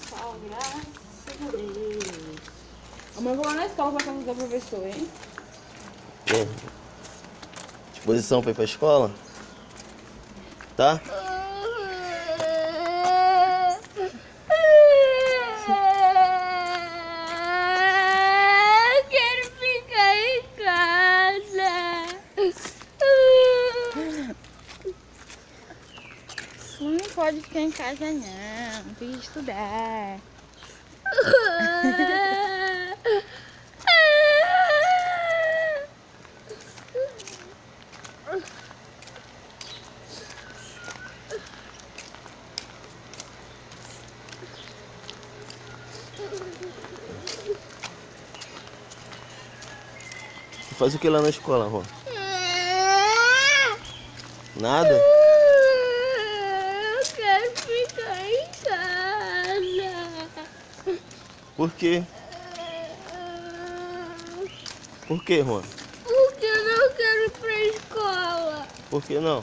Só graças a Deus. Amanhã eu vou lá na escola pra casa do professor, hein? E disposição pra ir pra escola? Tá? Eu quero ficar em casa. Você não pode ficar em casa, não. Tem que estudar. Você faz o que lá na escola, Rô? Nada? Eu quero ficar em casa. Por quê? Por quê, Rô? Porque eu não quero ir pra escola. Por que não?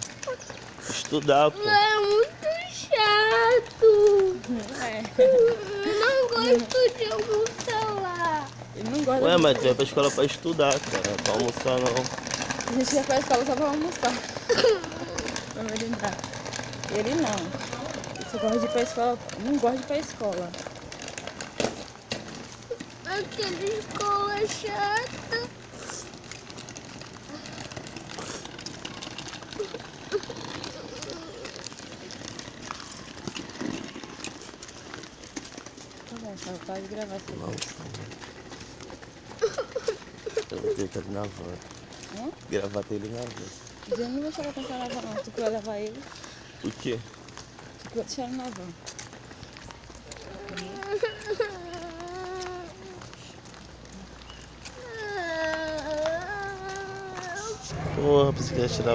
Estudar, pô. É muito chato. É. Eu não gosto de almoçar lá. Ele não gosta Ué, de... mas tu vai pra escola pra estudar, cara. Não é pra almoçar, não. A gente ia pra escola só pra almoçar. Pra merendar. Ele não. Ele só gosta de ir pra escola. Não gosta de ir pra escola. Aquela escola chata. Conversa, para de gravar isso. Não, eu vou ter que ir na van. Hã? Gravar ele na van. Eu não vou deixar ela pensar na van, não. Tu que vai levar ele, O quê? tu que vai deixar ele na van. Porra, você quer tirar